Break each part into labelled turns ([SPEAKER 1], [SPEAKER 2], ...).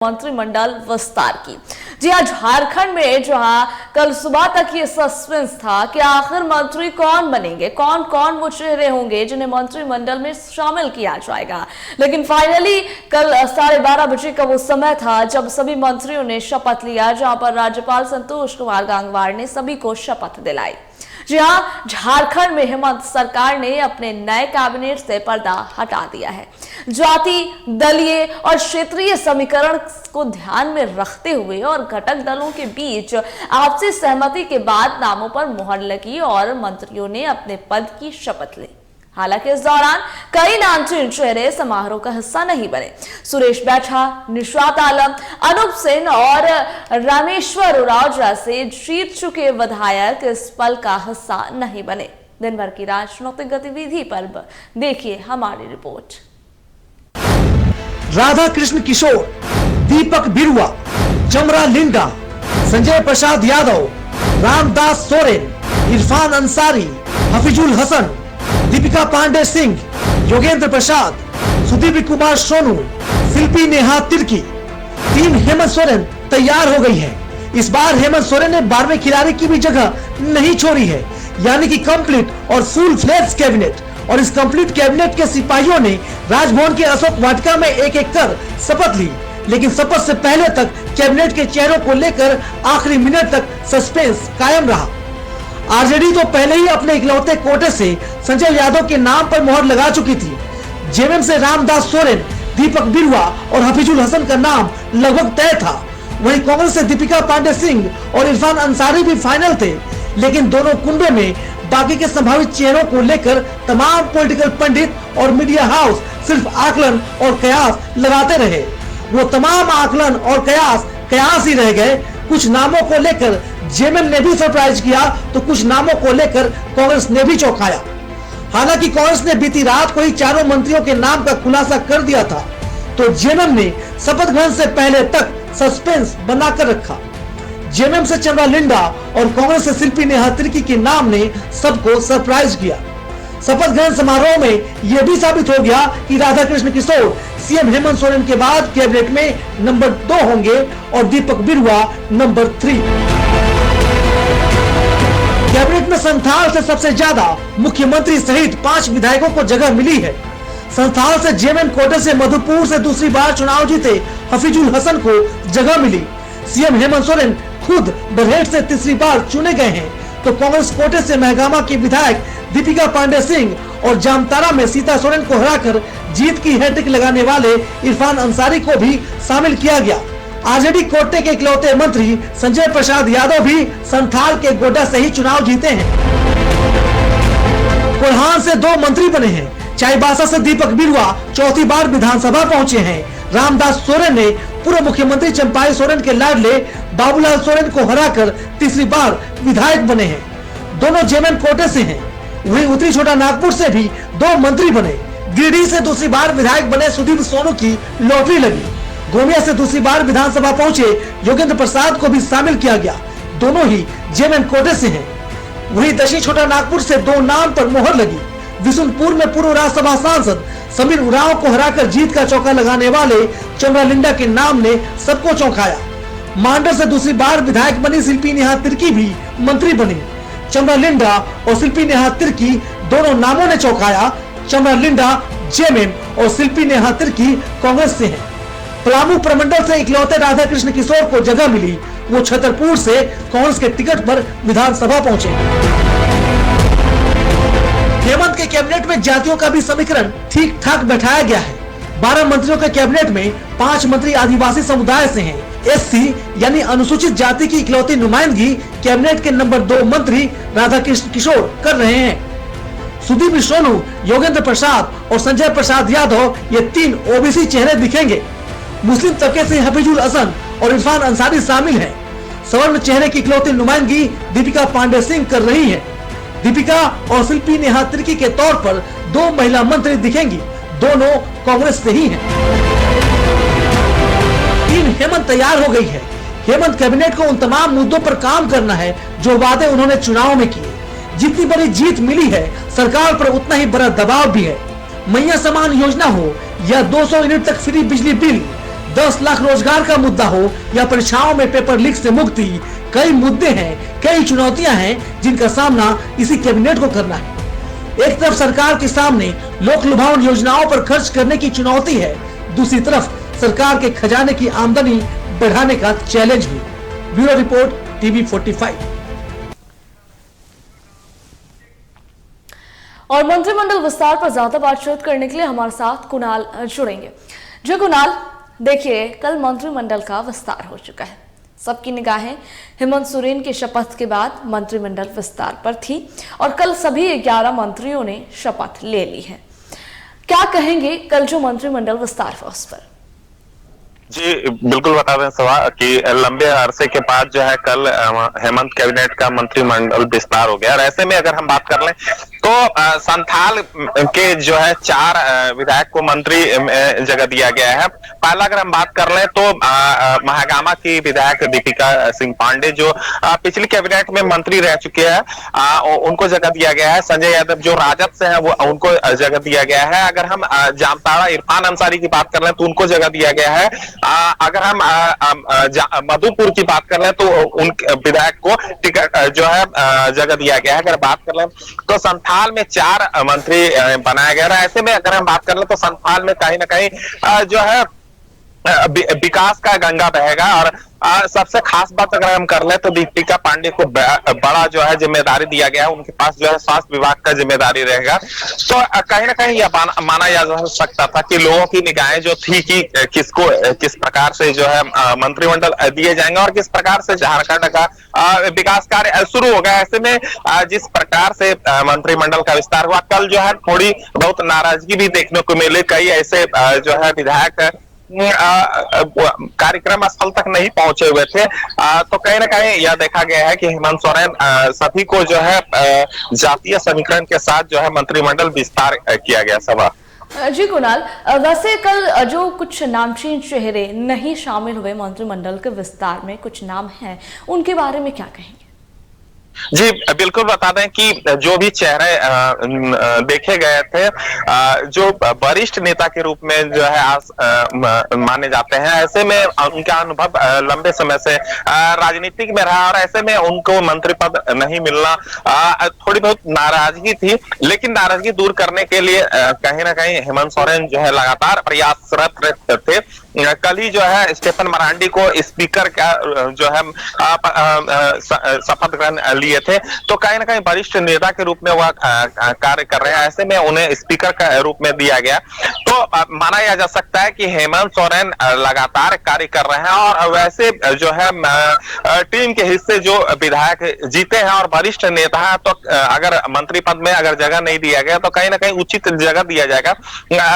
[SPEAKER 1] मंत्रिमंडल विस्तार की। जी हाँ, झारखंड में जहां कल सुबह तक ये सस्पेंस था कि आखिर मंत्री कौन बनेंगे, कौन कौन वो चेहरे होंगे जिन्हें मंत्रिमंडल में शामिल किया जाएगा, लेकिन फाइनली कल 12:30 बजे का वो समय था जब सभी मंत्रियों ने शपथ लिया, जहां पर राज्यपाल संतोष कुमार गंगवार ने सभी को शपथ दिलाई। जी हाँ, झारखंड में हेमंत सरकार ने अपने नए कैबिनेट से पर्दा हटा दिया है। जाति, दलीय और क्षेत्रीय समीकरण को ध्यान में रखते हुए और घटक दलों के बीच आपसी सहमति के बाद नामों पर मुहर लगी और मंत्रियों ने अपने पद की शपथ ली। हालांकि इस दौरान कई नामचीन चेहरे समारोह का हिस्सा नहीं बने। सुरेश बैठा, निशात आलम, अनूप सिंह और रामेश्वर उरांव जैसे जीत चुके विधायक इस पल का हिस्सा नहीं बने। दिन भर की राजनीतिक गतिविधि पर देखिए हमारी रिपोर्ट।
[SPEAKER 2] राधा कृष्ण किशोर, दीपक बिरुआ, जमरा लिंडा, संजय प्रसाद यादव, रामदास सोरेन, इरफान अंसारी, हफीजुल हसन, दीपिका पांडे सिंह, योगेंद्र प्रसाद, सुदीप कुमार सोनू, शिल्पी नेहा तिर्की। टीम हेमंत सोरेन तैयार हो गई है। इस बार हेमंत सोरेन ने 12वें खिलाड़ी की भी जगह नहीं छोड़ी है, यानी कि कंप्लीट और फुल फ्लेज कैबिनेट। और इस कंप्लीट कैबिनेट के सिपाहियों ने राजभवन के अशोक वाटिका में एक एक कर शपथ ली, लेकिन शपथ से पहले तक कैबिनेट के चेहरों को लेकर आखिरी मिनट तक सस्पेंस कायम रहा। आरजेडी तो पहले ही अपने इकलौते कोटे से संजय यादव के नाम पर मुहर लगा चुकी थी। जेएमएम से रामदास सोरेन, दीपक बिरुआ और हफीजुल हसन का नाम लगभग तय था। वहीं कांग्रेस से दीपिका पांडे सिंह और इरफान अंसारी भी फाइनल थे, लेकिन दोनों कुंडे में बाकी के संभावित चेहरों को लेकर तमाम पॉलिटिकल पंडित और मीडिया हाउस सिर्फ आकलन और कयास लगाते रहे। वो तमाम आकलन और कयास ही रह गए। कुछ नामों को लेकर जेएमएम ने भी सरप्राइज किया तो कुछ नामों को लेकर कांग्रेस ने भी चौंकाया। हालांकि कांग्रेस ने बीती रात को ही चारों मंत्रियों के नाम का खुलासा कर दिया था, तो जेएमएम ने शपथ ग्रहण से पहले तक सस्पेंस बनाकर रखा। जेएमएम से चमरा लिंडा और कांग्रेस से शिल्पी नेहा तिर्की के नाम ने सबको सरप्राइज किया। शपथ ग्रहण समारोह में यह भी साबित हो गया कि राधा कृष्ण किशोर सीएम हेमंत सोरेन के बाद कैबिनेट में नंबर 2 होंगे और दीपक बिरुआ नंबर 3। कैबिनेट में संथाल से सबसे ज्यादा मुख्यमंत्री सहित 5 विधायकों को जगह मिली है। संथाल से जेएमएम कोटे से मधुपुर से दूसरी बार चुनाव जीते हफीजुल हसन को जगह मिली। सीएम हेमंत सोरेन खुद बरहेट से तीसरी बार चुने गए हैं, तो कांग्रेस कोटे से महगामा की विधायक दीपिका पांडे सिंह और जामताड़ा में सीता सोरेन को हराकर जीत की हैट्रिक लगाने वाले इरफान अंसारी को भी शामिल किया गया। आरजेडी कोटे के इकलौते मंत्री संजय प्रसाद यादव भी संथाल के गोड्डा से ही चुनाव जीते हैं। कोल्हान से 2 मंत्री बने हैं। चाईबासा से दीपक बिरुआ चौथी बार विधानसभा पहुंचे हैं। रामदास सोरेन ने पूर्व मुख्यमंत्री चंपाई सोरेन के लाडले बाबूलाल सोरेन को हराकर तीसरी बार विधायक बने हैं। दोनों जेएमएम कोटे से हैं। वहीं उत्तरी छोटा नागपुर से भी 2 मंत्री बने। गिरिडीह से दूसरी बार विधायक बने सुदीप सोनू की लॉटरी लगी। गोमिया से दूसरी बार विधानसभा पहुंचे योगेंद्र प्रसाद को भी शामिल किया गया। दोनों ही जेएमएम कोटे से हैं। वहीं दक्षिण छोटा नागपुर से 2 नाम पर मुहर लगी। विशुनपुर में पूर्व राज्यसभा सांसद समीर उरांव को हराकर जीत का चौका लगाने वाले चमरा लिंडा के नाम ने सबको चौंकाया। मांडर से दूसरी बार विधायक बनी शिल्पी नेहा तिर्की भी मंत्री बनी। चमरा लिंडा और शिल्पी नेहा तिर्की दोनों नामों ने चौंकाया। चमरा लिंडा जेएमएम और शिल्पी नेहा तिर्की कांग्रेस से हैं। पलामू प्रमंडल से इकलौते राधा कृष्ण किशोर को जगह मिली। वो छतरपुर से कांग्रेस के टिकट पर विधानसभा पहुंचे। हेमंत के कैबिनेट में जातियों का भी समीकरण ठीक ठाक बैठाया गया है। 12 मंत्रियों के कैबिनेट में 5 मंत्री आदिवासी समुदाय से हैं। एससी यानी अनुसूचित जाति की इकलौती नुमाइंदगी कैबिनेट के नंबर 2 मंत्री राधा कृष्ण किशोर कर रहे हैं। सुदीप सोनू, योगेंद्र प्रसाद और संजय प्रसाद यादव ये 3 ओबीसी चेहरे दिखेंगे। मुस्लिम तबके से हफीजुल हसन और इरफान अंसारी शामिल हैं। सवर्ण चेहरे की इकलौती नुमाइंदगी दीपिका पांडे सिंह कर रही है। दीपिका और शिल्पी नेहा तिर्की के तौर पर 2 महिला मंत्री दिखेंगी। दोनों कांग्रेस से ही हैं। टीम हेमंत तैयार हो गई है। हेमंत कैबिनेट को उन तमाम मुद्दों पर काम करना है जो वादे उन्होंने चुनाव में किए। जितनी बड़ी जीत मिली है, सरकार पर उतना ही बड़ा दबाव भी है। मैया समान योजना हो या 200 यूनिट तक फ्री बिजली बिल, 10 लाख रोजगार का मुद्दा हो या परीक्षाओं में पेपर लीक से मुक्ति, कई मुद्दे हैं, कई चुनौतियां हैं जिनका सामना इसी कैबिनेट को करना है। एक तरफ सरकार के सामने लोक लुभावन योजनाओं पर खर्च करने की चुनौती है, दूसरी तरफ सरकार के खजाने की आमदनी बढ़ाने का चैलेंज भी। Bureau report, TV 45।
[SPEAKER 1] और मंत्रिमंडल विस्तार पर ज्यादा बातचीत करने के लिए हमारे साथ कुणाल जुड़ेंगे। जो कुणाल, देखिए कल मंत्रिमंडल का विस्तार हो चुका है। सबकी निगाहें हेमंत सोरेन की शपथ के बाद मंत्रिमंडल विस्तार पर थी और कल सभी 11 मंत्रियों ने शपथ ले ली है। क्या कहेंगे कल जो मंत्रिमंडल विस्तार हुआ उस पर?
[SPEAKER 3] जी बिल्कुल बता दें सवा कि लंबे अरसे के बाद जो है कल हेमंत कैबिनेट का मंत्रिमंडल विस्तार हो गया और ऐसे में अगर हम बात कर लें तो संथाल के जो है 4 विधायक को मंत्री जगह दिया गया है। पहला अगर हम बात कर लें तो महागामा की विधायक दीपिका सिंह पांडे जो पिछली कैबिनेट में मंत्री रह चुके हैं, उनको जगह दिया गया है। संजय यादव जो राजद से है वो उनको जगह दिया गया है। अगर हम जामताड़ा इरफान अंसारी की बात कर लें तो उनको जगह दिया गया है। अगर हम मधुपुर की बात कर लें तो उन विधायक को टिकट जो है जगह दिया गया है। अगर बात कर लें तो संथाल में 4 मंत्री बनाया गया है। ऐसे में अगर हम बात कर लें तो संथाल में कहीं ना कहीं जो है विकास का गंगा बहेगा और सबसे खास बात अगर हम कर ले तो दीपिका पांडे को बड़ा जो है जिम्मेदारी दिया गया है। उनके पास जो है स्वास्थ्य विभाग का जिम्मेदारी रहेगा। तो कहीं ना कहीं यह माना जा सकता था कि लोगों की निगाहें जो थी कि किसको किस प्रकार से जो है मंत्रिमंडल दिए जाएंगे और किस प्रकार से झारखंड का विकास कार्य शुरू होगा। ऐसे में जिस प्रकार से मंत्रिमंडल का विस्तार हुआ, कल जो है थोड़ी बहुत नाराजगी भी देखने को मिली। कई ऐसे जो है विधायक कार्यक्रम स्थल तक नहीं पहुंचे हुए थे। तो कहीं ना कहीं यह देखा गया है कि हेमंत सोरेन सभी को जो है जातीय समीकरण के साथ जो है मंत्रिमंडल विस्तार किया गया। सभा
[SPEAKER 1] जी कुणाल, वैसे कल जो कुछ नामचीन चेहरे नहीं शामिल हुए मंत्रिमंडल के विस्तार में, कुछ नाम हैं, उनके बारे में क्या कहेंगे?
[SPEAKER 3] जी बिल्कुल बता दें कि जो भी चेहरे देखे गए थे जो वरिष्ठ नेता के रूप में जो है माने जाते हैं, ऐसे में उनका अनुभव लंबे समय से राजनीतिक में रहा और ऐसे में उनको मंत्री पद नहीं मिलना थोड़ी बहुत नाराजगी थी। लेकिन नाराजगी दूर करने के लिए कहीं ना कहीं हेमंत सोरेन जो है लगातार प्रयासरत थे। कल ही जो है स्टेफन मरांडी को स्पीकर का जो है शपथ ग्रहण लिए थे। तो कहीं ना कहीं वरिष्ठ नेता के रूप में वह कार्य कर रहे हैं। ऐसे में उन्हें स्पीकर का रूप में दिया गया। तो माना जा सकता है कि हेमंत सोरेन लगातार कार्य कर रहे हैं और वैसे जो है टीम के हिस्से जो विधायक जीते हैं और वरिष्ठ नेता है, तो अगर मंत्री पद में अगर जगह नहीं दिया गया तो कहीं ना कहीं उचित जगह दिया जाएगा।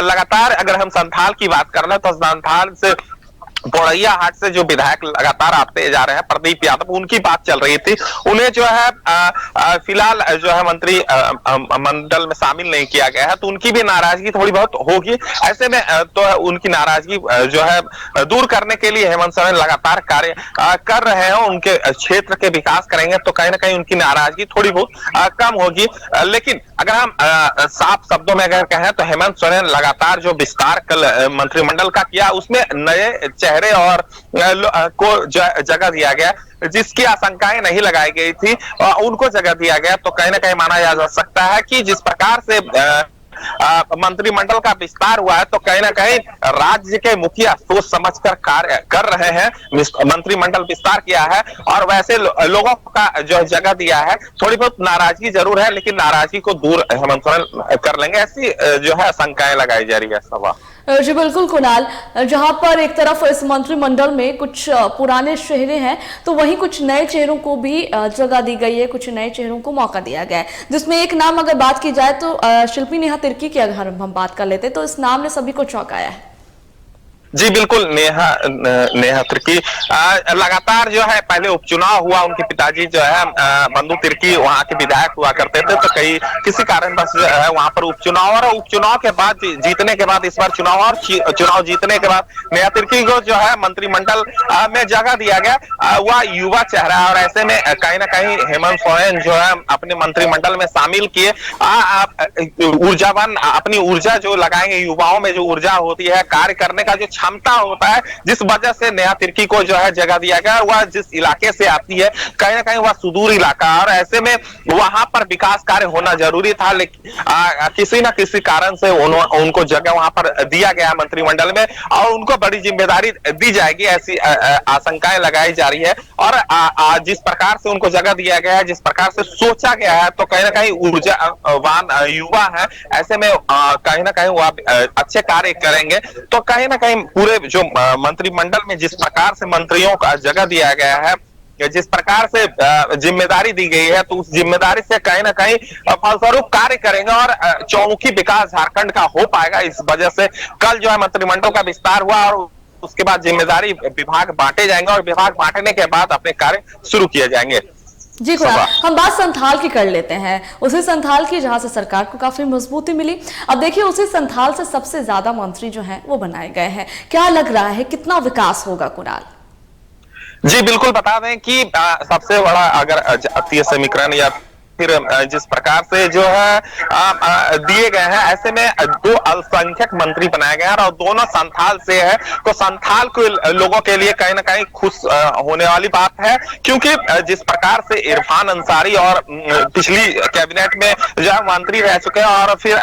[SPEAKER 3] लगातार अगर हम संथाल की बात कर ले तो संथाल से बोड़ैया हाट से जो विधायक लगातार आते जा रहे हैं, प्रदीप यादव, उनकी बात चल रही थी। उन्हें जो है फिलहाल जो है मंत्री मंडल में शामिल नहीं किया गया है, तो उनकी भी नाराजगी थोड़ी बहुत होगी। ऐसे में तो उनकी नाराजगी जो है दूर करने के लिए हेमंत सोरेन लगातार कार्य कर रहे हैं। उनके क्षेत्र के विकास करेंगे तो कहीं ना कहीं उनकी नाराजगी थोड़ी बहुत कम होगी। लेकिन अगर हम साफ शब्दों में अगर कहें तो हेमंत सोरेन लगातार जो विस्तार कल मंत्रिमंडल का किया उसमें नए चेहरे और को जगह दिया गया, जिसकी आशंकाएं नहीं लगाई गई थी उनको जगह दिया गया। तो कहीं ना कहीं माना जा सकता है कि जिस प्रकार से मंत्रिमंडल का विस्तार हुआ है तो कहीं ना कहीं राज्य के मुखिया सोच समझकर कार्य कर रहे हैं। मंत्रिमंडल विस्तार किया है और वैसे लोगों का जो जगह दिया है। थोड़ी बहुत नाराजगी जरूर है लेकिन नाराजगी को दूर हेमंत सोरेन कर लेंगे, ऐसी जो है आशंकाएं लगाई जा रही है। सभा
[SPEAKER 1] जी बिल्कुल कुणाल, जहां पर एक तरफ इस मंत्रिमंडल में कुछ पुराने चेहरे हैं तो वहीं कुछ नए चेहरों को भी जगह दी गई है, कुछ नए चेहरों को मौका दिया गया है, जिसमें एक नाम अगर बात की जाए तो शिल्पी नेहा तिर्की की अगर हम बात कर लेते तो इस नाम ने सभी को चौंकाया है।
[SPEAKER 3] जी बिल्कुल, नेहा तिर्की लगातार जो है पहले उपचुनाव हुआ, उनके पिताजी जो है बंधु तिर्की वहां के विधायक हुआ करते थे, तो किसी कारण बस जो है वहां पर उपचुनाव और उपचुनाव के बाद जीतने के बाद इस बार चुनाव और चुनाव जीतने के बाद नेहा तिर्की को जो है मंत्रिमंडल में जगह दिया गया। वह युवा चेहरा है और ऐसे में कहीं ना कहीं हेमंत सोरेन जो है अपने मंत्रिमंडल में शामिल किए ऊर्जावान अपनी ऊर्जा जो लगाएंगे, युवाओं में जो ऊर्जा होती है कार्य करने का जो क्षमता होता है, जिस वजह से नेहा तिर्की को जो है जगह दिया गया। वह जिस इलाके से आती है कहीं ना कहीं वह सुदूर इलाका है और ऐसे में वहां पर विकास कार्य होना जरूरी था, लेकिन किसी ना किसी कारण से उनको जगह वहां पर दिया गया मंत्रिमंडल में और उनको बड़ी जिम्मेदारी दी जाएगी, ऐसी आशंकाएं लगाई जा रही है। और जिस प्रकार से उनको जगह दिया गया है, जिस प्रकार से सोचा गया है, तो कहीं ना कहीं ऊर्जावान युवा है, ऐसे में कहीं ना कहीं वह अच्छे कार्य करेंगे। तो कहीं ना कहीं पूरे जो मंत्रिमंडल में जिस प्रकार से मंत्रियों का जगह दिया गया है, जिस प्रकार से जिम्मेदारी दी गई है, तो उस जिम्मेदारी से कहीं ना कहीं फलस्वरूप कार्य करेंगे और चौमुखी विकास झारखंड का हो पाएगा। इस वजह से कल जो है मंत्रिमंडल का विस्तार हुआ और उसके बाद जिम्मेदारी विभाग बांटे जाएंगे और विभाग बांटने के बाद अपने कार्य शुरू किए जाएंगे।
[SPEAKER 1] जी कुणाल, हम बात संथाल की कर लेते हैं, उसी संथाल की जहां से सरकार को काफी मजबूती मिली। अब देखिए उसी संथाल से सबसे ज्यादा मंत्री जो हैं वो बनाए गए हैं। क्या लग रहा है कितना विकास होगा कुणाल?
[SPEAKER 3] जी बिल्कुल, बता दें कि सबसे बड़ा अगर जातीय समीकरण या फिर जिस प्रकार से जो है दिए गए हैं, ऐसे में दो अल्पसंख्यक मंत्री बनाए गए हैं और दोनों संथाल से है, तो संथाल को लोगों के लिए कहीं ना कहीं खुश होने वाली बात है, क्योंकि जिस प्रकार से इरफान अंसारी और पिछली कैबिनेट में जो है मंत्री रह चुके हैं और फिर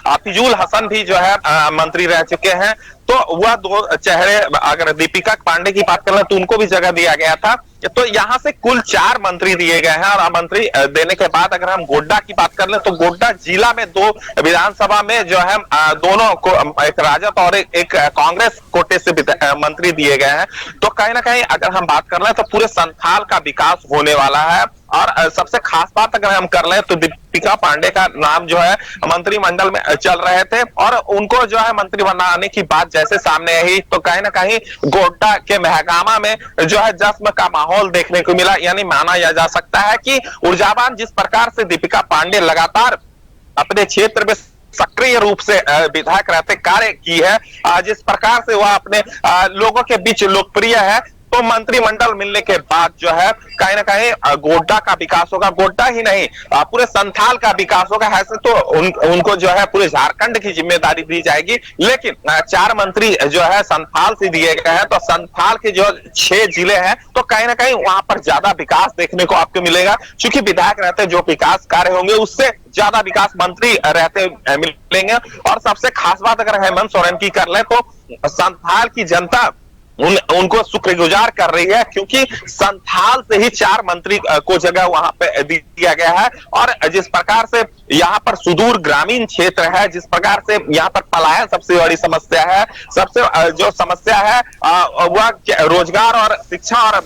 [SPEAKER 3] हफीजुल हसन भी जो है मंत्री रह चुके हैं, तो वह दो चेहरे, अगर दीपिका पांडे की बात करें तो उनको भी जगह दिया गया था। तो यहाँ से कुल 4 मंत्री दिए गए हैं और मंत्री देने के बाद अगर हम गोड्डा की बात कर लें तो गोड्डा जिला में 2 विधानसभा में जो है दोनों को, एक राजद और एक कांग्रेस कोटे से मंत्री दिए गए हैं। तो कहीं ना कहीं अगर हम बात कर लें तो पूरे संथाल का विकास होने वाला है। और सबसे खास बात अगर हम कर लें तो दीपिका पांडे का नाम जो है मंत्रिमंडल में चल रहे थे और उनको जो है मंत्री बनाने की बात जैसे सामने आई तो कहीं ना कहीं गोड्डा के महगामा में जो है जश्न का माहौल देखने को मिला। यानी माना जा सकता है कि ऊर्जावान जिस प्रकार से दीपिका पांडे लगातार अपने क्षेत्र में सक्रिय रूप से विधायक रहते कार्य की है, जिस प्रकार से वह अपने लोगों के बीच लोकप्रिय है, तो मंत्रिमंडल मिलने के बाद जो है कहीं ना कहीं गोड्डा का विकास होगा। गोड्डा ही नहीं पूरे संथाल का विकास होगा। ऐसे तो उनको जो है पूरे झारखंड की जिम्मेदारी दी जाएगी, लेकिन 4 मंत्री जो है संथाल से दिए गए हैं, तो संथाल के जो 6 जिले हैं तो कहीं ना कहीं वहां पर ज्यादा विकास देखने को आपको मिलेगा, क्योंकि विधायक रहते जो विकास कार्य होंगे उससे ज्यादा विकास मंत्री रहते मिलेंगे। और सबसे खास बात अगर हेमंत सोरेन की कर ले तो संथाल की जनता उनको शुक्रगुजार कर रही है, क्योंकि संथाल से ही 4 मंत्री को जगह वहां पे दिया गया है। और जिस प्रकार से यहाँ पर सुदूर ग्रामीण क्षेत्र है, जिस प्रकार से यहाँ पर पलायन सबसे बड़ी समस्या है, सबसे जो समस्या है वह रोजगार और शिक्षा और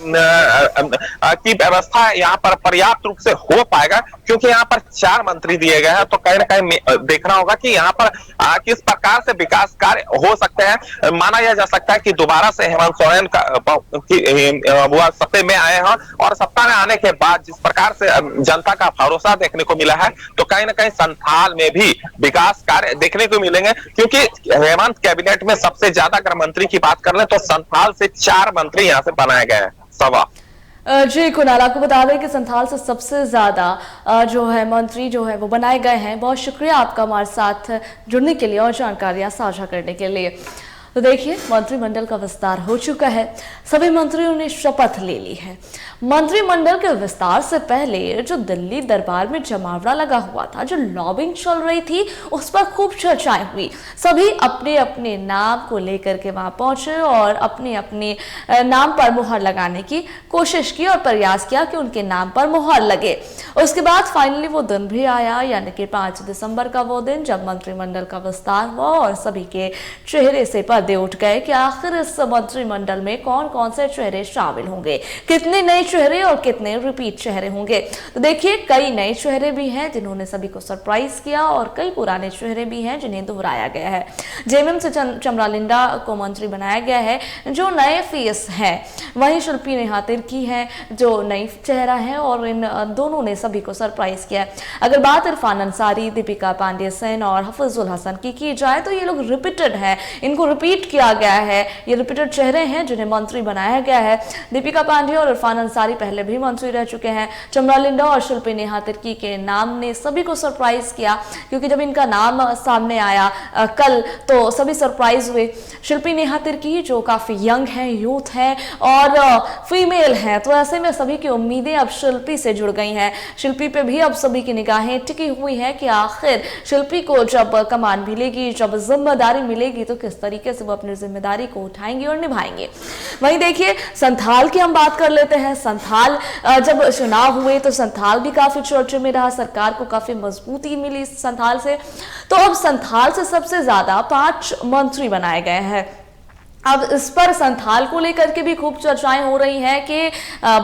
[SPEAKER 3] की व्यवस्था यहाँ पर पर्याप्त रूप से हो पाएगा, क्योंकि यहाँ पर 4 मंत्री दिए गए हैं। तो कहीं ना कहीं देखना होगा कि यहाँ पर किस प्रकार से विकास कार्य हो सकते हैं। माना जा सकता है कि दोबारा से हेमंत सोरेन का वो सत्ता में आए हैं और सत्ता में आने के बाद जिस प्रकार से जनता का भरोसा देखने को मिला है, तो कहीं ना कहीं संथाल में भी विकास कार्य देखने को मिलेंगे, क्योंकि हेमंत कैबिनेट में सबसे ज्यादा अगर मंत्री की बात कर ले तो संथाल से 4 मंत्री यहाँ से बनाए गए हैं। सवा
[SPEAKER 1] जी कुणाल, आपको बता दें कि संथाल से सबसे ज्यादा जो है मंत्री जो है वो बनाए गए हैं। बहुत शुक्रिया आपका हमारे साथ जुड़ने के लिए और जानकारियां साझा करने के लिए। तो देखिए मंत्रिमंडल का विस्तार हो चुका है, सभी मंत्रियों ने शपथ ले ली है। मंत्रिमंडल के विस्तार से पहले जो दिल्ली दरबार में जमावड़ा लगा हुआ था, जो लॉबिंग चल रही थी, उस पर खूब चर्चाएं हुई। सभी अपने अपने नाम को लेकर के वहां पहुंचे और अपने अपने नाम पर मुहर लगाने की कोशिश की और प्रयास किया कि उनके नाम पर मुहर लगे। उसके बाद फाइनली वो दिन भी आया, यानी कि 5 दिसंबर का वो दिन जब मंत्रिमंडल का विस्तार हुआ और सभी के चेहरे से पर्दे उठ गए कि आखिर इस मंत्रिमंडल में कौन कौन से चेहरे शामिल होंगे, कितने नए चेहरे और कितने रिपीट चेहरे होंगे। तो देखिए कई नए चेहरे भी हैं जिन्होंने सभी को सरप्राइज किया और कई पुराने चेहरे भी हैं जिन्हें दोहराया गया है। जेएमएम से चमरालिंडा को मंत्री बनाया गया है जो नए फेस है, वहीं शिल्पी नेहा तिर्की है जो नई चेहरा है और इन दोनों ने सभी को सरप्राइज किया। अगर बात इरफान अंसारी, दीपिका पांडेसन और हफीजुल हसन की जाए तो ये लोग रिपीटेड है, इनको रिपीट रिपीट किया गया है, ये रिपीटेड चेहरे हैं जिन्हें मंत्री बनाया गया है। दीपिका पांडेय और इरफान अंसारी पहले भी मंत्री रह चुके हैं। चमरा लिंडा और शिल्पी नेहा तिर्की के नाम ने सभी को सरप्राइज किया, क्योंकि जब इनका नाम सामने आया कल तो सभी सरप्राइज हुए। शिल्पी नेहा तिर्की जो काफी यंग है, यूथ है और फीमेल है, तो ऐसे में सभी की उम्मीदें अब शिल्पी से जुड़ गई हैं। शिल्पी पे भी अब सभी की निगाहें टिकी हुई है कि आखिर शिल्पी को जब कमान मिलेगी, जब जिम्मेदारी मिलेगी तो किस तरीके से वो अपनी जिम्मेदारी को उठाएंगे और निभाएंगे। वहीं देखिए संथाल की हम बात कर लेते हैं। संथाल जब चुनाव हुए तो संथाल भी काफी चर्चे में रहा, सरकार को काफी मजबूती मिली संथाल से। तो अब संथाल से सबसे ज्यादा 5 मंत्री बनाए गए हैं। अब इस पर संथाल को लेकर के भी खूब चर्चाएं हो रही हैं कि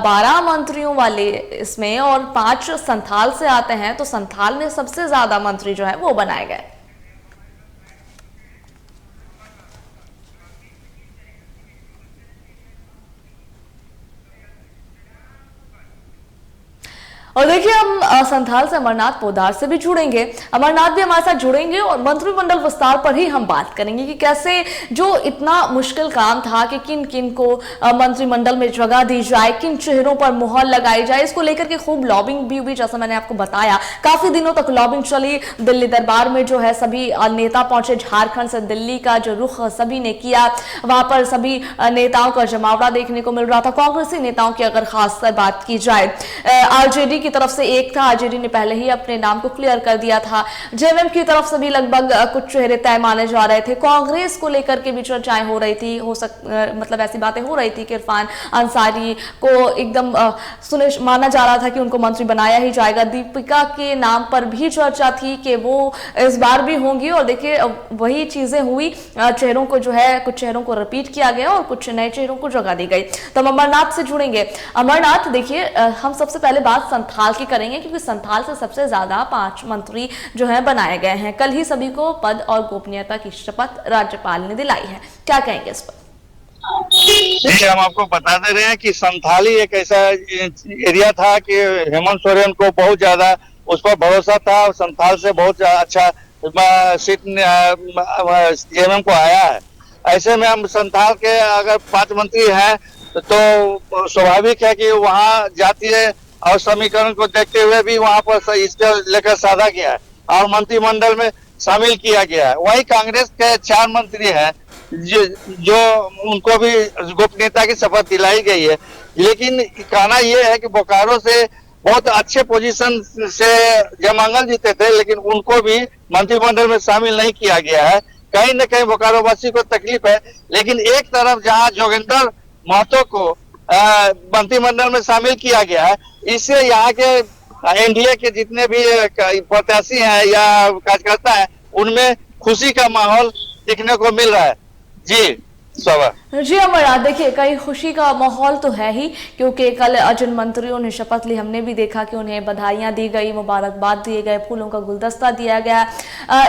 [SPEAKER 1] 12 मंत्रियों वाले इसमें और 5 संथाल से आते हैं, तो संथाल में सबसे ज्यादा मंत्री जो है वो बनाए गए। और देखिए हम संथाल से अमरनाथ पोद्दार से भी जुड़ेंगे। अमरनाथ भी हमारे साथ जुड़ेंगे और मंत्रिमंडल विस्तार पर ही हम बात करेंगे कि कैसे जो इतना मुश्किल काम था कि किन किन को मंत्रिमंडल में जगह दी जाए, किन चेहरों पर मुहर लगाई जाए, इसको लेकर के खूब लॉबिंग भी हुई। जैसा मैंने आपको बताया काफी दिनों तक लॉबिंग चली। दिल्ली दरबार में जो है सभी नेता पहुंचे, झारखंड से दिल्ली का जो रुख सभी ने किया, वहां पर सभी नेताओं का जमावड़ा देखने को मिल रहा था। कांग्रेसी नेताओं की अगर खासकर बात की जाए, आरजेडी की तरफ से एक था, आरजेडी ने पहले ही अपने नाम को क्लियर कर दिया था। जेएमएम की तरफ से भी लगभग कुछ चेहरे तय माने जा रहे थे। कांग्रेस को लेकर के भी चर्चाएं हो रही थी, मतलब ऐसी बातें हो रही थी कि इरफान अंसारी को एकदम माना जा रहा था कि उनको मंत्री बनाया ही जाएगा। दीपिका के नाम पर भी चर्चा थी कि वो इस बार भी होंगी और देखिए वही चीजें हुई। चेहरों को जो है कुछ चेहरों को रिपीट किया गया और कुछ नए चेहरों को जगह दी गई। तो हम अमरनाथ से जुड़ेंगे। अमरनाथ देखिए हम सबसे पहले बात संथाल की करेंगे, क्योंकि संथाल से सबसे ज्यादा 5 मंत्री जो है बनाए गए हैं। कल ही सभी को पद और गोपनीयता की शपथ राज्यपाल ने दिलाई है। क्या कहेंगे इस पर?
[SPEAKER 4] देखिए हम आपको बता दे रहे हैं कि संथाली एक ऐसा एरिया था कि हेमंत सोरेन को बहुत ज्यादा उस पर भरोसा था और संथाल से बहुत अच्छा सीट जेएमएम को आया है। ऐसे में हम संथाल के अगर 5 मंत्री हैं तो स्वाभाविक है कि वहाँ जातीय और समीकरण को देखते हुए भी वहां पर इसको लेकर साधा गया है और मंत्रिमंडल में शामिल किया गया है। वही कांग्रेस के 4 मंत्री हैं जो उनको भी गोपनीयता की शपथ दिलाई गई है। लेकिन कहना यह है कि बोकारो से बहुत अच्छे पोजीशन से जयमंगल जीते थे, लेकिन उनको भी मंत्रिमंडल में शामिल नहीं किया गया है। कहीं न कहीं बोकारो वासी को तकलीफ है। लेकिन एक तरफ जहां जोगिंदर महतो को मंत्रिमंडल में शामिल किया गया है, इससे यहाँ के एनडीए के जितने भी प्रत्याशी हैं या कार्यकर्ता हैं उनमें खुशी का माहौल देखने को मिल रहा है। जी जी
[SPEAKER 1] अमरनाथ, देखिए कई खुशी का माहौल तो है ही, क्योंकि कल जिन मंत्रियों ने शपथ ली हमने भी देखा कि उन्हें बधाइयां दी गई, मुबारकबाद दिए गए, फूलों का गुलदस्ता दिया गया।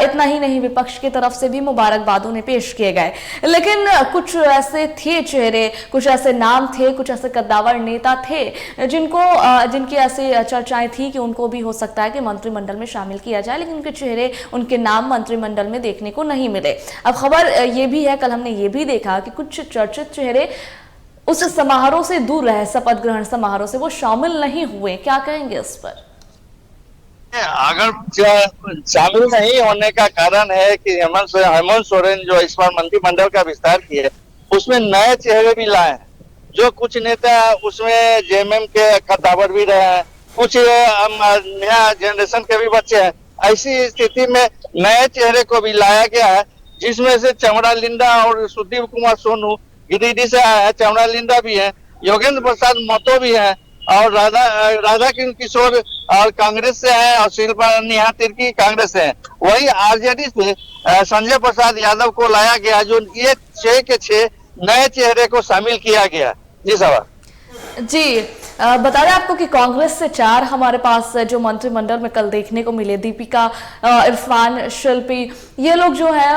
[SPEAKER 1] इतना ही नहीं, विपक्ष की तरफ से भी मुबारकबाद उन्हें पेश किए गए। लेकिन कुछ ऐसे थे चेहरे, कुछ ऐसे नाम थे, कुछ ऐसे कद्दावर नेता थे जिनकी ऐसी चर्चाएं थी कि उनको भी हो सकता है कि मंत्रिमंडल में शामिल किया जाए, लेकिन उनके चेहरे, उनके नाम मंत्रिमंडल में देखने को नहीं मिले। अब खबर ये भी है, कल हमने ये भी देखा कि कुछ चर्चित चेहरे उस समारोह से दूर रहे, शपथ ग्रहण समारोह से वो शामिल नहीं हुए। क्या कहेंगे इस पर?
[SPEAKER 4] अगर शामिल नहीं होने का कारण है कि हेमंत सोरेन जो इस बार मंत्रिमंडल का विस्तार किए उसमें नए चेहरे भी लाए हैं। जो कुछ नेता उसमें जेएमएम के कद्दावर भी रहे हैं, कुछ नया जनरेशन के भी बच्चे हैं। ऐसी स्थिति में नए चेहरे को भी लाया गया है, जिसमें से चमरा लिंडा और सुदीप कुमार सोनू गिरिडीह से आया है, चमरा लिंडा भी है, योगेंद्र प्रसाद महतो भी है और राधा किशोर और कांग्रेस से है और शिल्पा नेहा तिर्की कांग्रेस से है। वही आरजेडी से संजय प्रसाद यादव को लाया गया, जो ये 6 के 6 नए चेहरे को शामिल किया गया। जी सवाल
[SPEAKER 1] जी बता दें आपको कि कांग्रेस से 4 हमारे पास जो मंत्रिमंडल में कल देखने को मिले, दीपिका, इरफान, शिल्पी, ये लोग जो है,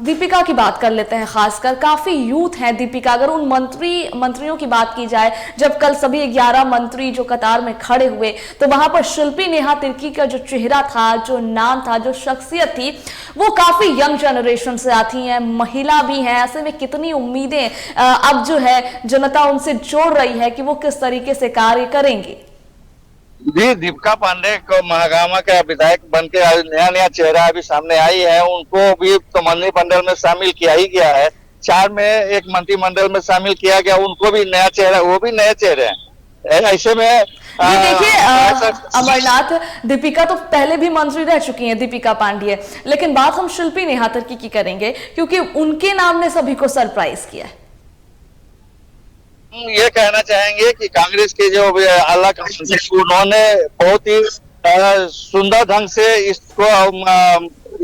[SPEAKER 1] दीपिका की बात कर लेते हैं खासकर, काफी यूथ है दीपिका। अगर उन मंत्रियों की बात की जाए, जब कल सभी 11 मंत्री जो कतार में खड़े हुए, तो वहां पर शिल्पी नेहा तिर्की का जो चेहरा था, जो नाम था, जो शख्सियत थी, वो काफी यंग जनरेशन से आती है, महिला भी है। ऐसे में कितनी उम्मीदें अब जो है जनता उनसे जोड़ रही है कि वो किस तरीके से कार्य करेंगे।
[SPEAKER 4] जी, दीपिका पांडे को महागामा का विधायक बनके नया चेहरा अभी सामने आई है, उनको भी तो मंत्रिमंडल में शामिल किया ही गया है। 4 में एक मंत्रिमंडल में शामिल किया गया, उनको भी नया चेहरा, वो भी नए चेहरे हैं। ऐसे में
[SPEAKER 1] देखिए अमरनाथ, दीपिका तो पहले भी मंत्री रह चुकी हैं, दीपिका पांडे, लेकिन बात हम शिल्पी नेहा तिर्की की करेंगे क्योंकि उनके नाम ने सभी को सरप्राइज किया है।
[SPEAKER 4] ये कहना चाहेंगे कि कांग्रेस के जो अलग उन्होंने बहुत ही सुंदर ढंग से इसको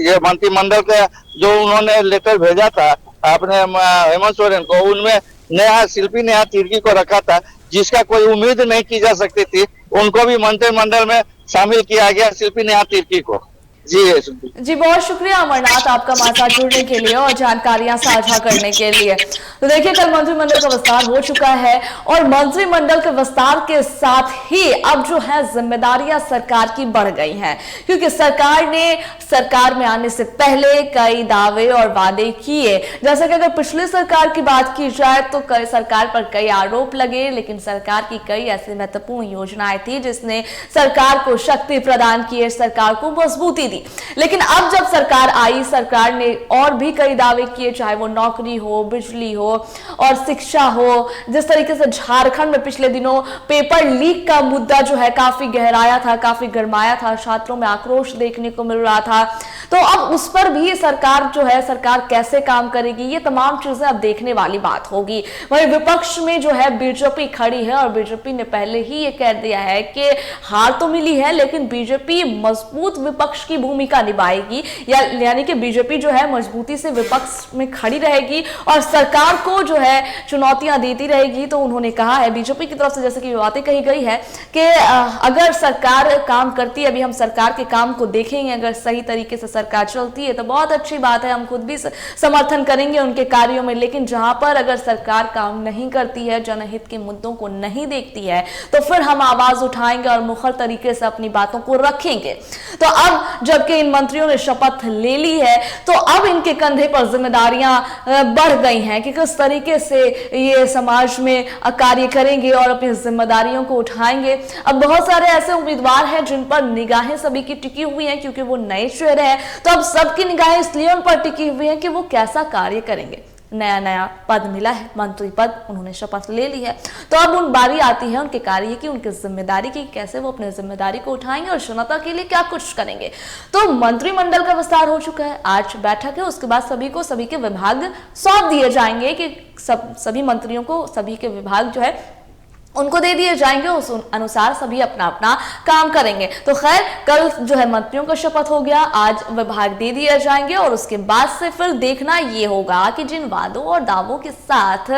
[SPEAKER 4] ये मंत्रिमंडल का जो उन्होंने लेटर भेजा था अपने हेमंत सोरेन को, उनमें नया शिल्पी नेहा तिर्की को रखा था, जिसका कोई उम्मीद नहीं की जा सकती थी, उनको भी मंत्रिमंडल में शामिल किया गया, शिल्पी नेहा तिर्की को। जी
[SPEAKER 1] बहुत शुक्रिया अमरनाथ, आपका हमारे साथ जुड़ने के लिए और जानकारियां साझा करने के लिए। तो देखिए, कल मंत्रिमंडल का विस्तार हो चुका है और मंत्रिमंडल के विस्तार के साथ ही अब जो है जिम्मेदारियां सरकार की बढ़ गई हैं, क्योंकि सरकार ने सरकार में आने से पहले कई दावे और वादे किए। जैसे कि अगर पिछली सरकार की बात की जाए तो सरकार पर कई आरोप लगे, लेकिन सरकार की कई ऐसी महत्वपूर्ण योजनाएं थी जिसने सरकार को शक्ति प्रदान की, सरकार को मजबूती। लेकिन अब जब सरकार आई, सरकार ने और भी कई दावे किए, चाहे वो नौकरी हो, बिजली हो और शिक्षा हो। जिस तरीके से झारखंड में पिछले दिनों पेपर लीक का मुद्दा जो है काफी गहराया था, काफी गरमाया था, छात्रों में आक्रोश देखने को मिल रहा था, तो अब उस पर भी सरकार जो है, सरकार कैसे काम करेगी, ये तमाम चीजें अब देखने वाली बात होगी। वहीं विपक्ष में जो है बीजेपी खड़ी है और बीजेपी ने पहले ही ये कह दिया है कि हार तो मिली है, लेकिन बीजेपी मजबूत विपक्ष की भूमिका निभाएगी, यानी कि बीजेपी जो है मजबूती से विपक्ष में खड़ी रहेगी और सरकार को जो है चुनौतियां देती रहेगी। तो उन्होंने कहा है बीजेपी की तरफ से, जैसे कि बातें कही गई है कि अगर सरकार काम करती है, अभी हम सरकार के काम को देखेंगे, अगर सही तरीके से सरकार चलती है तो बहुत अच्छी बात है, हम खुद भी समर्थन करेंगे उनके कार्यों में। लेकिन जहां पर अगर सरकार काम नहीं करती है, जनहित के मुद्दों को नहीं देखती है, तो फिर हम आवाज उठाएंगे और मुखर तरीके से अपनी बातों को रखेंगे। तो अब जबकि इन मंत्रियों ने शपथ ले ली है, तो अब इनके कंधे पर जिम्मेदारियां बढ़ गई हैं कि किस तरीके से ये समाज में कार्य करेंगे और अपनी जिम्मेदारियों को उठाएंगे। अब बहुत सारे ऐसे उम्मीदवार हैं जिन पर निगाहें सभी की टिकी हुई हैं, क्योंकि वो नए चेहरे हैं, तो अब सबकी निगाहें इसलिए उन पर टिकी हुई हैं कि वो कैसा कार्य करेंगे। नया पद मिला है, मंत्री पद, उन्होंने शपथ ले ली है, तो अब उन बारी आती है उनके कार्य की, उनकी जिम्मेदारी की, कैसे वो अपनी जिम्मेदारी को उठाएंगे और जनता के लिए क्या कुछ करेंगे। तो मंत्रिमंडल का विस्तार हो चुका है, आज बैठक है, उसके बाद सभी के विभाग सौंप दिए जाएंगे कि सभी मंत्रियों को सभी के विभाग जो है उनको दे दिए जाएंगे, उस अनुसार सभी अपना अपना काम करेंगे। तो खैर, कल जो है मंत्रियों का शपथ हो गया, आज विभाग दे दिए जाएंगे और उसके बाद से फिर देखना ये होगा कि जिन वादों और दावों के साथ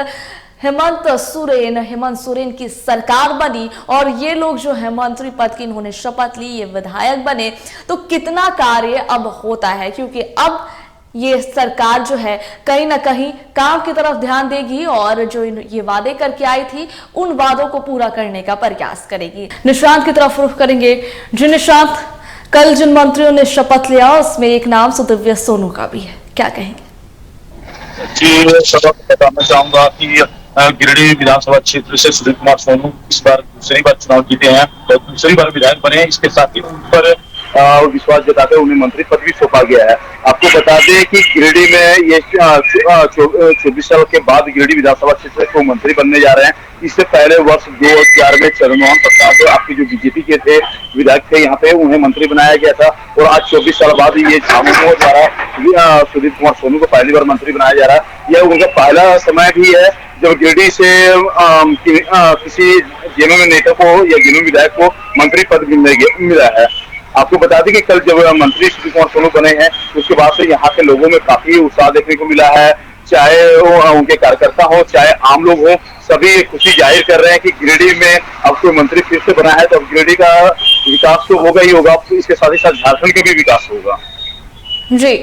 [SPEAKER 1] हेमंत सोरेन की सरकार बनी और ये लोग जो है मंत्री पद की इन्होंने शपथ ली, ये विधायक बने, तो कितना कार्य अब होता है, क्योंकि अब ये सरकार जो है कहीं ना कहीं काम की तरफ ध्यान देगी और जो ये वादे करके आई थी उन वादों को पूरा करने का प्रयास करेगी। निशांत की तरफ रुख करेंगे। जी निशांत, कल जिन मंत्रियों ने शपथ लिया उसमें एक नाम सुदिव्य सोनू का भी है, क्या कहेंगे?
[SPEAKER 5] जी, सबक बताना चाहूंगा कि गिरिडीह विधानसभा क्षेत्र से सुधीर कुमार सोनू इस बार दूसरी बार चुनाव जीते हैं और दूसरी बार विधायक बने हैं। इसके साथ ही उन पर विश्वास जताते उन्हें मंत्री पद भी सौंपा गया है। आपको बता दें कि गिरिडीह में ये 24 साल के बाद गिरिडीह विधानसभा क्षेत्र को मंत्री बनने जा रहे हैं। इससे पहले वर्ष 2000 में चरणमोहन प्रसाद आपके जो बीजेपी के थे विधायक थे यहाँ पे, उन्हें मंत्री बनाया गया था और आज 24 साल बाद ये झामुमो द्वारा सुधीर कुमार सोनू को पहली बार मंत्री बनाया जा रहा है। यह उनका पहला समय भी है जब गिरिडीह से किसी जेएमएम नेता को या जेएमएम विधायक को मंत्री पद मिला है। आपको बता दें कि कल जब मंत्री सुधीर कुमार सोनू बने हैं उसके बाद से यहाँ के लोगों में काफी उत्साह देखने को मिला है, चाहे वो उनके कार्यकर्ता हो चाहे आम लोग हो, सभी खुशी जाहिर कर रहे हैं कि गिरिडीह में अब कोई मंत्री फिर से बना है तो अब गिरिडीह का विकास तो होगा ही होगा, इसके साथ ही साथ झारखंड का भी विकास होगा।
[SPEAKER 1] जी,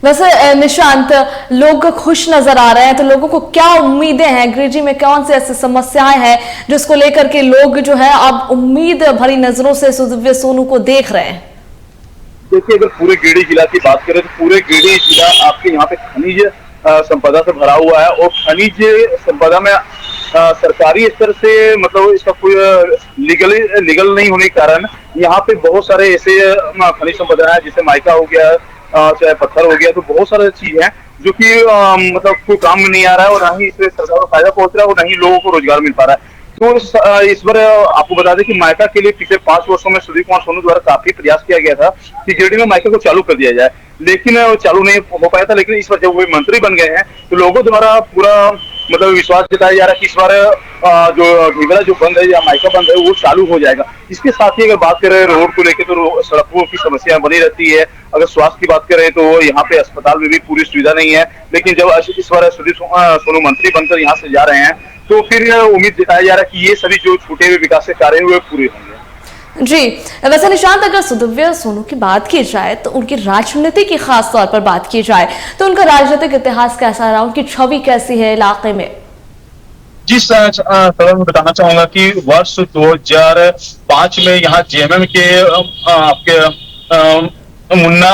[SPEAKER 1] वैसे निशांत, लोग खुश नजर आ रहे हैं, तो लोगों को क्या उम्मीदें हैं? गिरिडीह में कौन सी ऐसी समस्याएं हैं जिसको लेकर के लोग जो है अब उम्मीद भरी नजरों से सुदिव्य सोनू को देख रहे हैं?
[SPEAKER 5] देखिए, अगर पूरे गिरिडीह जिला की बात करें तो पूरे गिरिडीह जिला आपके यहाँ पे खनिज संपदा से भरा हुआ है, और खनिज संपदा में सरकारी स्तर से मतलब इसका कोई लीगल नहीं होने के कारण यहाँ पे बहुत सारे ऐसे खनिज संपदा है, जैसे माइका हो गया, चाहे पत्थर हो गया, तो बहुत सारे चीज है जो कि मतलब कोई काम में नहीं आ रहा है, और ना ही इससे सरकार को फायदा पहुंच रहा है और ना ही लोगों को रोजगार मिल पा रहा है। तो इस बार आपको बता दें कि माइका के लिए पिछले 5 वर्षों में सुदीप कुमार सोनू द्वारा काफी प्रयास किया गया था कि गिरिडीह में माइका को चालू कर दिया जाए, लेकिन वो चालू नहीं हो पाया था। लेकिन इस बार जब वो मंत्री बन गए हैं तो लोगों द्वारा पूरा मतलब विश्वास जताया जा रहा है कि इस बार जो ढिबरा जो बंद है या माइका बंद है वो चालू हो जाएगा। इसके साथ ही अगर बात करें रोड को लेकर तो सड़कों की समस्या बनी रहती है। अगर स्वास्थ्य की बात करें तो यहाँ पे अस्पताल में भी पूरी सुविधा नहीं है, लेकिन जब इस बार सुदीप सोनू मंत्री बनकर यहाँ से जा रहे हैं तो फिर उम्मीद जताया जा रहा है कि ये सभी जो छूटे हुए विकास के कार्य हुए पूरे होंगे।
[SPEAKER 1] जी, वैसे निशांत, अगर सुदिव्य सोनू की बात की जाए तो उनकी राजनीति की खास तौर पर बात की जाए तो उनका राजनीतिक इतिहास कैसा रहा, उनकी छवि कैसी है इलाके में?
[SPEAKER 5] जी सर, मैं बताना चाहूंगा कि वर्ष 2005 में यहाँ जेएमएम के आपके मुन्ना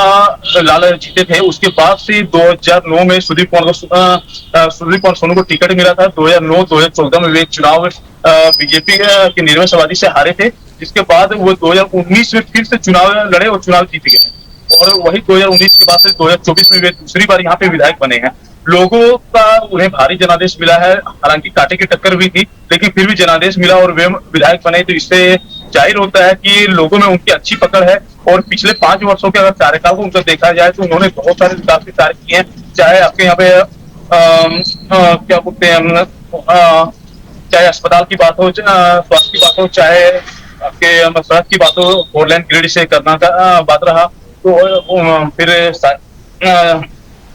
[SPEAKER 5] लाल जीते थे। उसके बाद से 2009 में सुदीप कुमार सोनू को टिकट मिला था। 2009-2014 में वे चुनाव बीजेपी के निर्वंशवादी से हारे थे, जिसके बाद वो 2019 में फिर से चुनाव लड़े और चुनाव जीत गए, और वही 2019 के बाद से 2024 में वे दूसरी बार यहाँ पे विधायक बने हैं। लोगों का उन्हें भारी जनादेश मिला है, हालांकि कांटे की टक्कर भी थी, लेकिन फिर भी जनादेश मिला और वे विधायक बने। तो इससे जाहिर होता है कि लोगों में उनकी अच्छी पकड़ है, और पिछले 5 वर्षों के अगर कार्यकाल को उनका देखा जाए तो उन्होंने बहुत सारे विकास के कार्य किए हैं। चाहे आपके यहाँ पे क्या बोलते हैं, चाहे अस्पताल की बात हो, स्वास्थ्य की बात हो, चाहे आपके सड़क की बात हो, 4 लेन ग्रिड से करना का बात रहा, तो फिर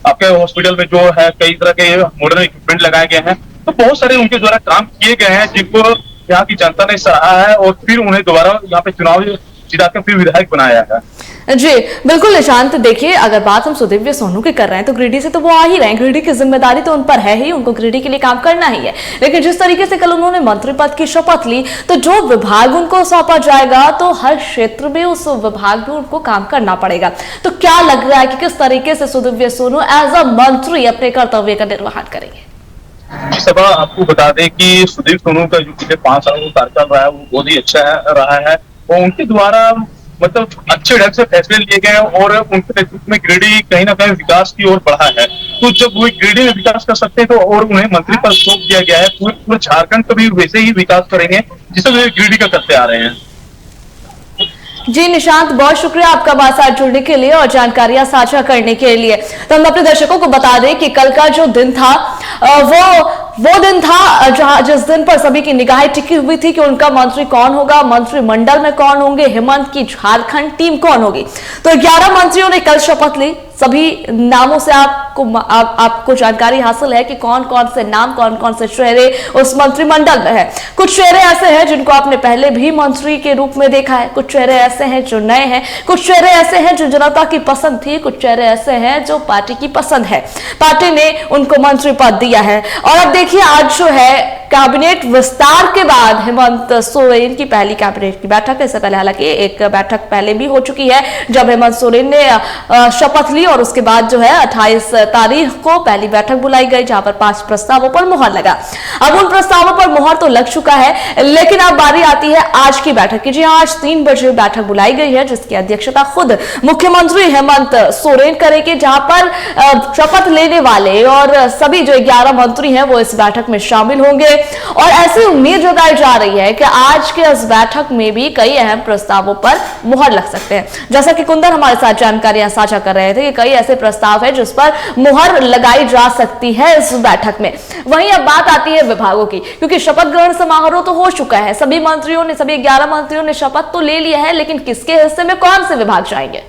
[SPEAKER 5] आपके हॉस्पिटल में जो है कई तरह के मॉडर्न इक्विपमेंट लगाए गए हैं। तो बहुत सारे उनके द्वारा काम किए गए हैं जिनको यहाँ की जनता ने सराहा है, और फिर उन्हें दोबारा यहाँ पे चुनाव जिताकर फिर विधायक बनाया है।
[SPEAKER 1] जी बिल्कुल निशांत, देखिए अगर बात हम सुदिव्य सोनू की कर रहे हैं तो गिरिडीह से तो वो आ ही रहे हैं, गिरिडीह की जिम्मेदारी तो उन पर है ही, उनको गिरिडीह के लिए काम करना ही है। लेकिन जिस तरीके से कल उन्होंने मंत्री पद की शपथ ली तो जो विभाग उनको सौंपा जाएगा तो हर क्षेत्र में उस विभाग में उनको काम करना पड़ेगा। तो क्या लग रहा है कि किस तरीके से सुदिव्य सोनू एज अ मंत्री अपने कर्तव्य का निर्वहन करेंगे?
[SPEAKER 5] सभा आपको बता दें कि सुदीप सोनू का जो पिछले 5 सालों का कार्यकाल रहा है वो बहुत ही अच्छा रहा है, और उनके द्वारा मतलब अच्छे ढंग से फैसले लिए गए और उनके नेतृत्व में गिरिडीह कहीं ना कहीं विकास की ओर बढ़ा है। तो जब वो गिरिडीह में विकास कर सकते हैं तो और उन्हें मंत्री पद सौंप दिया गया है, पूरे झारखंड का भी वैसे ही विकास करेंगे जिसे वे गिरिडीह का करते आ रहे हैं।
[SPEAKER 1] जी निशांत, बहुत शुक्रिया आपका हमारे साथ जुड़ने के लिए और जानकारियां साझा करने के लिए। तो हम अपने दर्शकों को बता दें कि कल का जो दिन था वो दिन था जिस दिन पर सभी की निगाहें टिकी हुई थी कि उनका मंत्री कौन होगा, मंत्रिमंडल में कौन होंगे, हेमंत की झारखंड टीम कौन होगी। तो 11 मंत्रियों ने कल शपथ ली। सभी नामों से आपको जानकारी हासिल है कि कौन कौन से नाम, कौन कौन से चेहरे उस मंत्रिमंडल में है। कुछ चेहरे ऐसे हैं जिनको आपने पहले भी मंत्री के रूप में देखा है, कुछ चेहरे ऐसे हैं जो नए हैं, कुछ चेहरे ऐसे हैं जो जनता की पसंद थी, कुछ चेहरे ऐसे हैं जो पार्टी की पसंद है। पार्टी ने उनको मंत्री पद दिया है। और अब देखिए आज जो है कैबिनेट विस्तार के बाद हेमंत सोरेन की पहली कैबिनेट की बैठक, इससे पहले हालांकि एक बैठक पहले भी हो चुकी है जब हेमंत सोरेन ने शपथ ली, और उसके बाद जो है 28 तारीख को पहली बैठक बुलाई गई जहां पर 5 प्रस्तावों पर मुहर लगा। अब उन प्रस्तावों पर मुहर तो लग चुका है, लेकिन अब बारी आती है आज की बैठक की। जी हाँ, आज 3 बजे बैठक बुलाई गई है जिसकी अध्यक्षता खुद मुख्यमंत्री हेमंत सोरेन करेंगे, जहां पर शपथ लेने वाले और सभी जो 11 मंत्री हैं वो इस बैठक में शामिल होंगे। और ऐसी उम्मीद जताई जा रही है कि आज के इस बैठक में भी कई अहम प्रस्तावों पर मुहर लग सकते हैं। जैसा कि कुंदन हमारे साथ जानकारियां साझा कर रहे थे कि कई ऐसे प्रस्ताव है जिस पर मुहर लगाई जा सकती है इस बैठक में। वहीं अब बात आती है विभागों की, क्योंकि शपथ ग्रहण समारोह तो हो चुका है, सभी 11 मंत्रियों ने शपथ तो ले लिया है, लेकिन किसके हिस्से में कौन से विभाग जाएंगे?